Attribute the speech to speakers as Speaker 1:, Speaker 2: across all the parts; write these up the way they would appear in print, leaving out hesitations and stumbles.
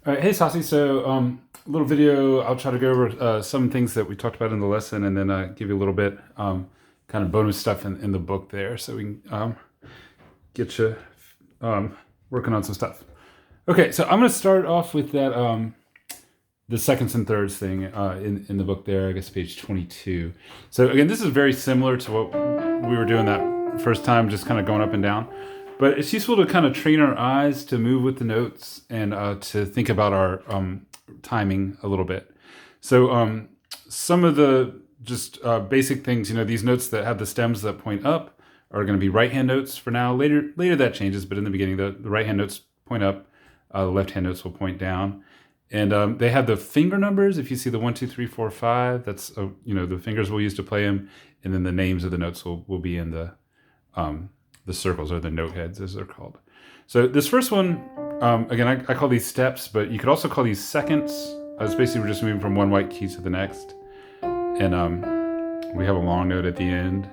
Speaker 1: All right, hey Sasi. So, a little video. I'll try to go over some things that we talked about in the lesson, and then give you a little bit kind of bonus stuff in the book there, so we can get you working on some stuff. Okay, so I'm going to start off with that the seconds and thirds thing in the book there. I guess page 22. So again, this is very similar to what we were doing that first time, just kind of going up and down. But it's useful to kind of train our eyes to move with the notes and to think about our timing a little bit. So some of the just basic things, these notes that have the stems that point up are going to be right-hand notes for now. Later that changes, but in the beginning, the right-hand notes point up, the left-hand notes will point down. And they have the finger numbers. If you see the 1, 2, 3, 4, 5, that's the fingers we'll use to play them, and then the names of the notes will be in the circles, or the note heads as they're called. So this first one, again, I call these steps, but you could also call these seconds. It's basically we're just moving from one white key to the next, and we have a long note at the end.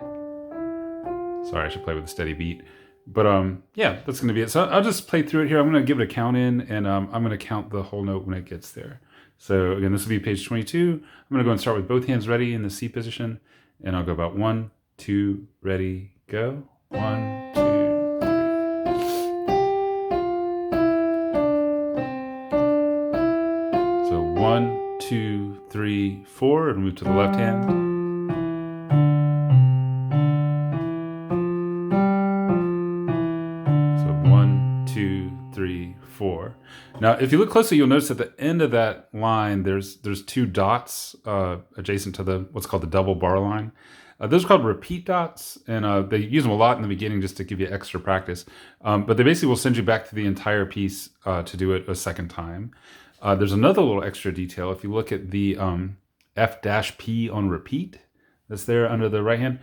Speaker 1: Sorry, I should play with a steady beat. But yeah, that's going to be it. So I'll just play through it here. I'm going to give it a count in, and I'm going to count the whole note when it gets there. So again, this will be page 22. I'm going to go and start with both hands ready in the C position, and I'll go about 1, 2, ready, go. 1, 2, 3. So 1, 2, 3, 4, and move to the left hand. Now, if you look closely, you'll notice at the end of that line, there's 2 dots adjacent to what's called the double bar line. Those are called repeat dots, and they use them a lot in the beginning just to give you extra practice. But they basically will send you back to the entire piece to do it a second time. There's another little extra detail. If you look at the F-P on repeat that's there under the right hand,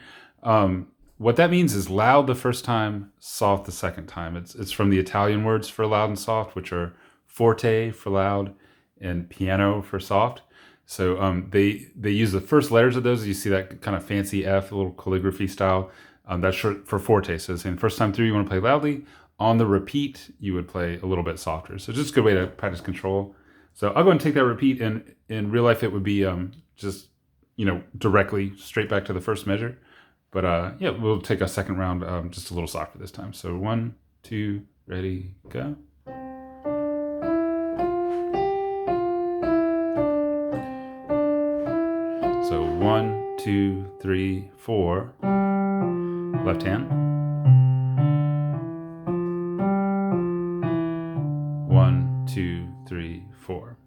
Speaker 1: what that means is loud the first time, soft the second time. It's from the Italian words for loud and soft, which are forte for loud and piano for soft. So they use the first letters of those. You see that kind of fancy F, a little calligraphy style. That's short for forte. So saying first time through, you want to play loudly. On the repeat, you would play a little bit softer. So just a good way to practice control. So I'll go and take that repeat, and in real life, it would be just directly straight back to the first measure. But yeah, we'll take a second round just a little softer this time. So 1, 2, ready, go. So 1, 2, 3, 4, left hand. 1, 2, 3, 4.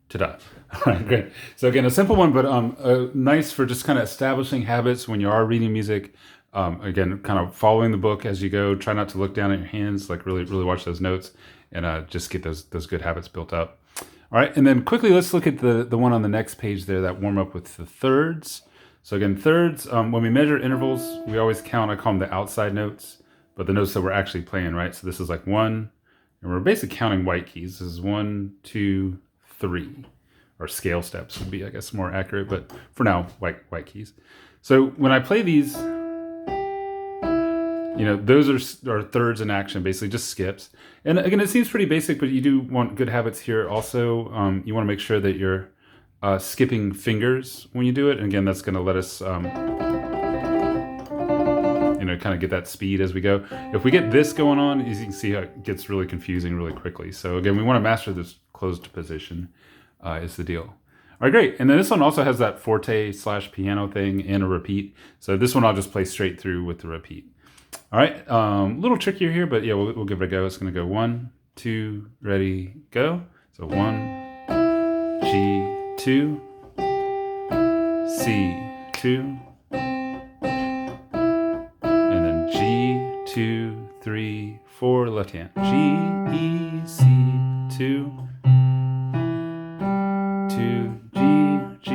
Speaker 1: Ta-da. All right, great. So again, a simple one, but nice for just kind of establishing habits when you are reading music. Again, kind of following the book as you go. Try not to look down at your hands, like really, really watch those notes, and just get those good habits built up. All right, and then quickly, let's look at the one on the next page there, that warm up with the thirds. So again, thirds, when we measure intervals, we always count, I call them the outside notes, but the notes that we're actually playing, right? So this is like 1, and we're basically counting white keys. This is 1, 2, 3, or scale steps would be, I guess, more accurate, but for now, white keys. So when I play these, those are thirds in action, basically just skips. And again, it seems pretty basic, but you do want good habits here also. You want to make sure that you're skipping fingers when you do it. And again, that's going to let us, kind of get that speed as we go. If we get this going on, as you can see how it gets really confusing really quickly. So again, we want to master this closed position is the deal. All right, great. And then this one also has that forte/piano thing and a repeat. So this one I'll just play straight through with the repeat. All right, a little trickier here, but yeah, we'll give it a go. It's going to go 1, 2, ready, go. So 1, G2, C2, and then G2, 3, 4, left hand. G, E, C2, 2, G,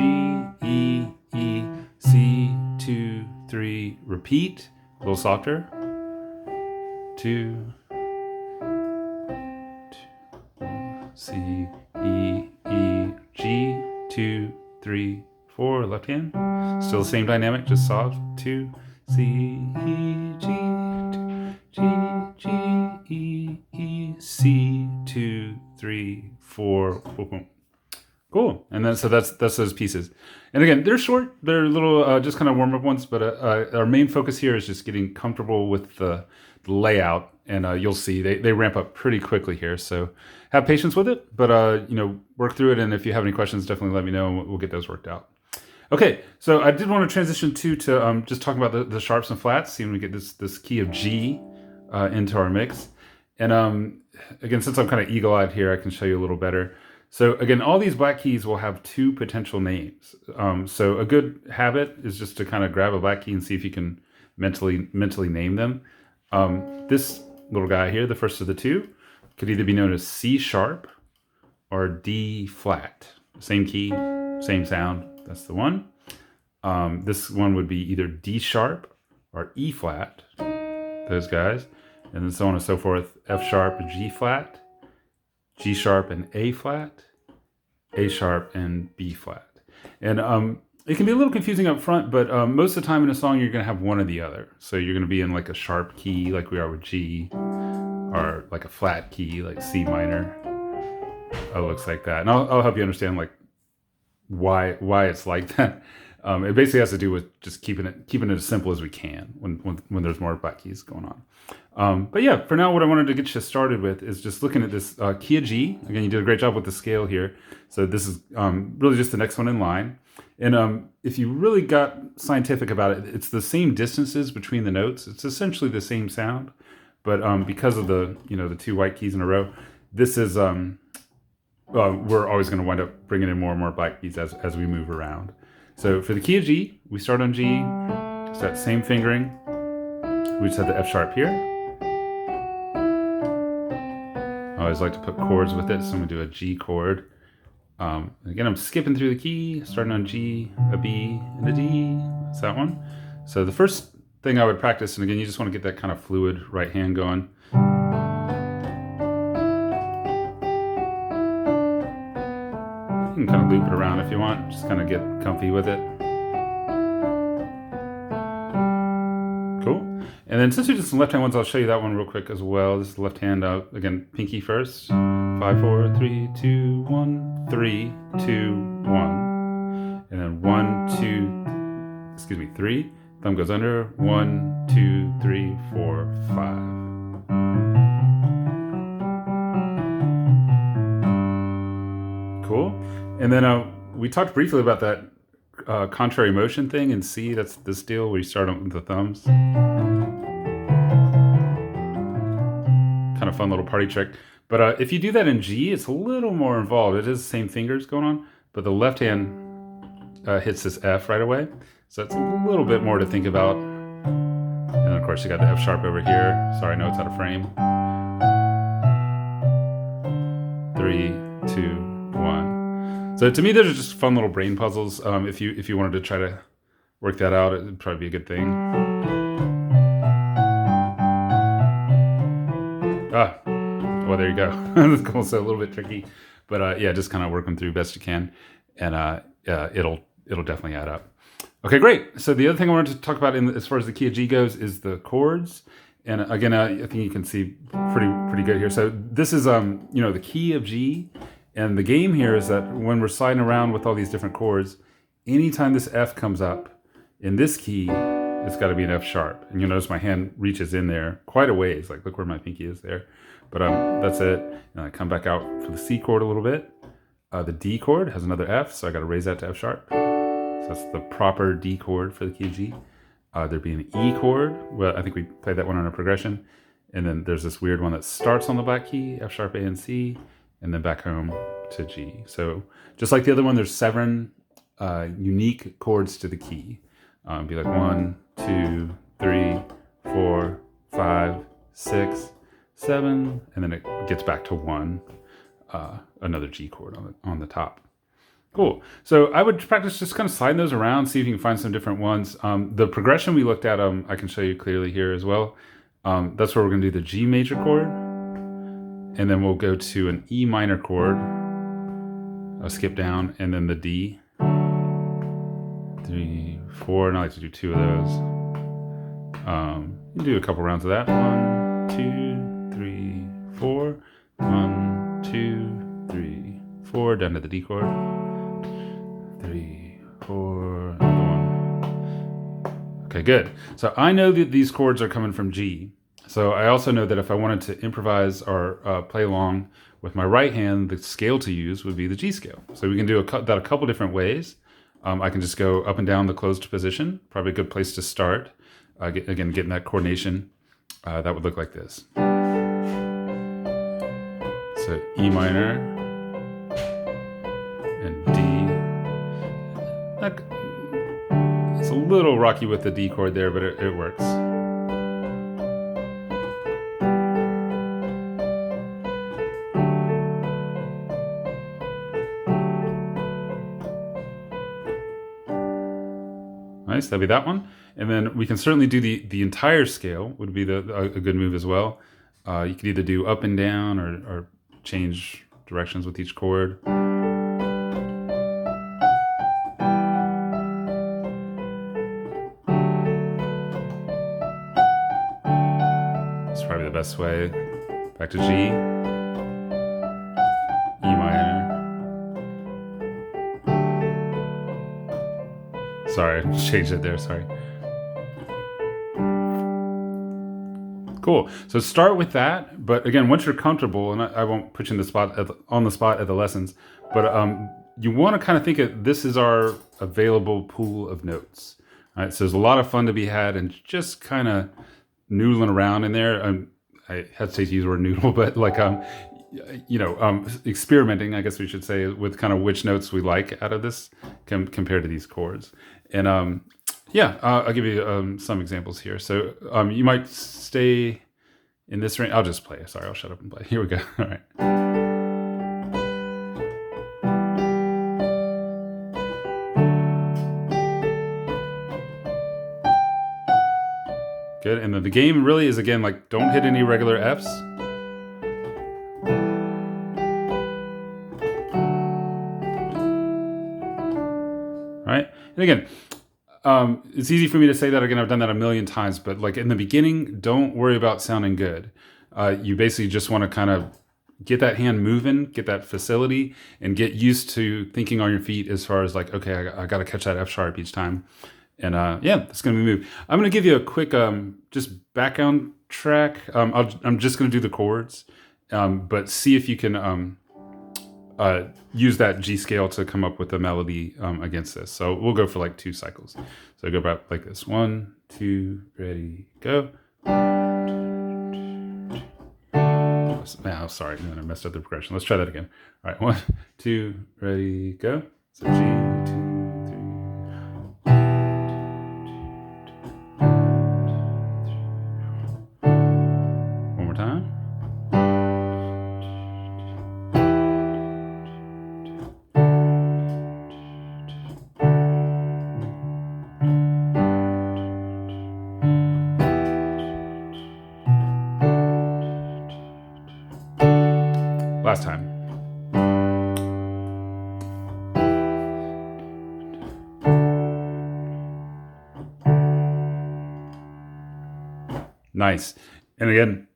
Speaker 1: E, E, C2, 3, repeat. A little softer. 2, C, E, E, G, 2, 3, 4, left hand. Still the same dynamic, just soft. 2, C, E, G, 2, G, G, E, E, C, 2, 2, 3, 4. Boom, boom. Cool. And then so that's those pieces. And again, they're short. They're little, just kind of warm up ones. But our main focus here is just getting comfortable with the layout. And you'll see they ramp up pretty quickly here. So have patience with it. But work through it. And if you have any questions, definitely let me know, and we'll get those worked out. Okay, so I did want to transition to just talking about the sharps and flats, seeing we get this key of G into our mix. And again, since I'm kind of eagle-eyed here, I can show you a little better. So again, all these black keys will have two potential names. So a good habit is just to kind of grab a black key and see if you can mentally name them. This little guy here, the first of the two, could either be known as C sharp or D flat. Same key, same sound. That's the one. This one would be either D sharp or E flat, those guys. And then so on and so forth, F sharp and G flat, G sharp and A flat, A sharp and B flat. And it can be a little confusing up front, but most of the time in a song, you're gonna have one or the other. So you're gonna be in like a sharp key, like we are with G, or like a flat key, like C minor. It looks like that. And I'll help you understand like why it's like that. It basically has to do with just keeping it as simple as we can when there's more black keys going on. But yeah, for now, what I wanted to get you started with is just looking at this key of G. Again, you did a great job with the scale here. So this is really just the next one in line. And if you really got scientific about it, it's the same distances between the notes. It's essentially the same sound, but because of the two white keys in a row, this is we're always going to wind up bringing in more and more black keys as we move around. So for the key of G, we start on G. It's that same fingering. We just have the F sharp here. I always like to put chords with it, so I'm going to do a G chord. Again, I'm skipping through the key, starting on G, a B, and a D. That's that one. So the first thing I would practice, and again, you just want to get that kind of fluid right hand going. You can kind of loop it around if you want, just kind of get comfy with it. Cool. And then since we did some left hand ones, I'll show you that one real quick as well. This is the left hand, again, pinky first. 5, 4, 3, 2, 1, 3, 2, 1. And then 1, 2, 3. Thumb goes under. 1, 2, 3, 4, 5. Cool. And then we talked briefly about that contrary motion thing in C. That's this deal where you start on the thumbs. Kind of fun little party trick. But if you do that in G, it's a little more involved. It is the same fingers going on, but the left hand hits this F right away. So it's a little bit more to think about. And then of course you got the F sharp over here. Sorry, I know it's out of frame. 3, 2, 1. So to me, those are just fun little brain puzzles. If you wanted to try to work that out, it'd probably be a good thing. Well, there you go. That's cool. So a little bit tricky, but yeah, just kind of work them through best you can, and it'll definitely add up. Okay, great. So the other thing I wanted to talk about as far as the key of G goes is the chords. And again, I think you can see pretty good here. So this is the key of G. And the game here is that when we're sliding around with all these different chords, anytime this F comes up in this key, it's got to be an F sharp. And you'll notice my hand reaches in there quite a ways. Like, look where my pinky is there. But that's it. And I come back out for the C chord a little bit. The D chord has another F, so I got to raise that to F sharp. So that's the proper D chord for the key of G. There'd be an E chord. Well, I think we played that one on a progression. And then there's this weird one that starts on the black key, F sharp, A, and C. And then back home to G. So just like the other one, there's 7 unique chords to the key. Be like 1, 2, 3, 4, 5, 6, 7, and then it gets back to 1, another G chord on the top. Cool. So I would practice just kind of sliding those around, see if you can find some different ones. The progression we looked at, I can show you clearly here as well. That's where we're going to do the G major chord. And then we'll go to an E minor chord, a skip down, and then the D. 3, 4, and I like to do 2 of those. You can do a couple rounds of that. 1, 2, 3, 4. 1, chord down to the D chord. 3, 4, another one. Okay, good. So I know that these chords are coming from G. So I also know that if I wanted to improvise or play along with my right hand, the scale to use would be the G scale. So we can do that a couple different ways. I can just go up and down the closed position. Probably a good place to start. Again, getting that coordination. That would look like this. So E minor and D. It's a little rocky with the D chord there, but it works. Nice, that'd be that one. And then we can certainly do the entire scale, would be a good move as well. You could either do up and down or change directions with each chord. It's probably the best way. Back to G, E minor. Sorry, I changed it there, sorry. Cool. So start with that, but again, once you're comfortable, and I won't put you on the spot at the lessons, but you want to kind of think of this is our available pool of notes. All right, so there's a lot of fun to be had, and just kind of noodling around in there. I hesitate to use the word noodle, but like experimenting, I guess we should say, with kind of which notes we like out of this compared to these chords. And I'll give you some examples here. So you might stay in this range. I'll just play. Sorry, I'll shut up and play. Here we go. All right. Good. And then the game really is, again, like, don't hit any regular Fs. Right? And again, it's easy for me to say that. Again, I've done that a million times, but like in the beginning, don't worry about sounding good. You basically just want to kind of get that hand moving, get that facility, and get used to thinking on your feet as far as like, okay, I got to catch that F sharp each time. And that's going to be moved. I'm going to give you a quick just background track. I'm just going to do the chords, but see if you can use that G scale to come up with a melody against this. So we'll go for like 2 cycles. So go back like this. 1, 2, ready, go. Oh, sorry, I messed up the progression. Let's try that again. All right, 1, 2, ready, go. So G, 2, 3. One more time. Last time. Nice. And again,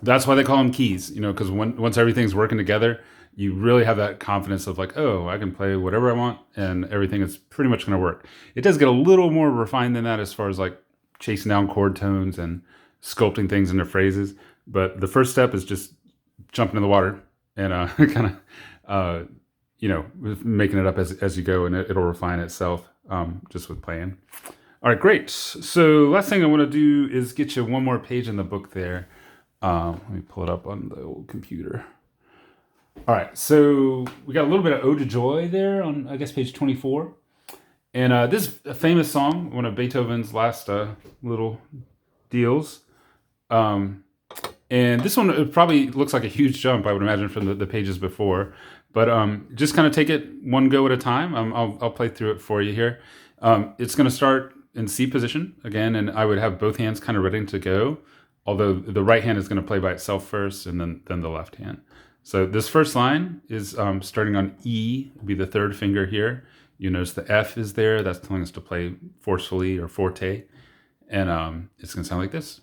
Speaker 1: that's why they call them keys, because once everything's working together, you really have that confidence of like, oh, I can play whatever I want and everything is pretty much going to work. It does get a little more refined than that as far as like chasing down chord tones and sculpting things into phrases. But the first step is just jumping in the water and kind of, making it up as you go, and it'll refine itself just with playing. All right, great. So last thing I want to do is get you one more page in the book there. Let me pull it up on the old computer. All right, so we got a little bit of Ode to Joy there on, I guess, page 24. And this is a famous song, one of Beethoven's last little deals. And this one probably looks like a huge jump, I would imagine, from the pages before. But just kind of take it one go at a time. I'll play through it for you here. It's going to start in C position again, and I would have both hands kind of ready to go. Although the right hand is going to play by itself first, and then the left hand. So this first line is starting on E, would be the third finger here. You notice the F is there. That's telling us to play forcefully or forte. And it's going to sound like this.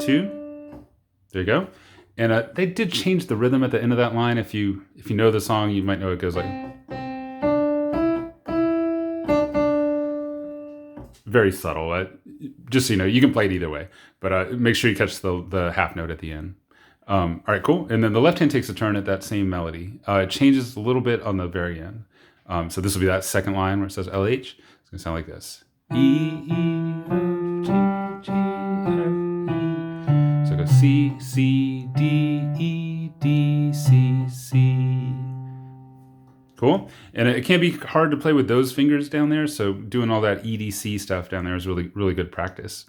Speaker 1: 2. There you go. And they did change the rhythm at the end of that line. If you know the song, you might know it goes like... Very subtle. Just so you know, you can play it either way. But make sure you catch the half note at the end. All right, cool. And then the left hand takes a turn at that same melody. It changes a little bit on the very end. So this will be that second line where it says LH. It's going to sound like this. E, E, F, G, G, F, E. So it goes C, C, D, E, D, C, C. Cool. And it can be hard to play with those fingers down there. So doing all that EDC stuff down there is really, really good practice.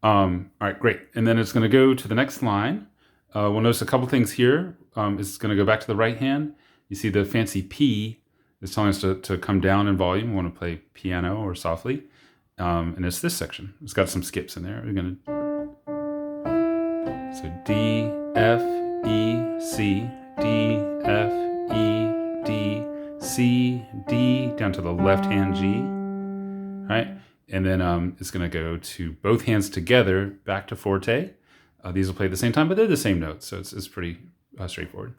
Speaker 1: All right, great. And then it's going to go to the next line. We'll notice a couple things here. It's going to go back to the right hand. You see the fancy P is telling us to come down in volume. We want to play piano or softly. And it's this section. It's got some skips in there. We're going to... So D, F, E, C, D, F, E, D, C, D, down to the left hand G. All right. And then it's going to go to both hands together back to forte. These will play at the same time, but they're the same notes. So it's pretty straightforward.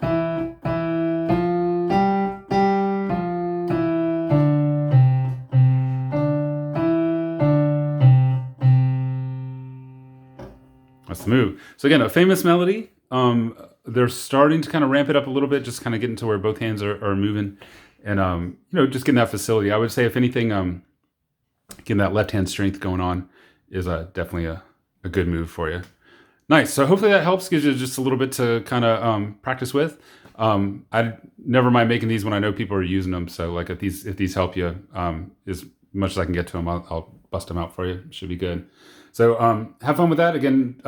Speaker 1: That's the move. So again, a famous melody. They're starting to kind of ramp it up a little bit, just kind of getting to where both hands are moving. And, just getting that facility. I would say, if anything, getting that left hand strength going on is definitely a good move for you. Nice. So hopefully that helps, gives you just a little bit to kind of practice with. I never mind making these when I know people are using them. So like if these help you, as much as I can get to them, I'll bust them out for you. It should be good. So have fun with that. Again,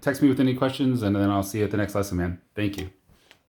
Speaker 1: text me with any questions, and then I'll see you at the next lesson, man. Thank you.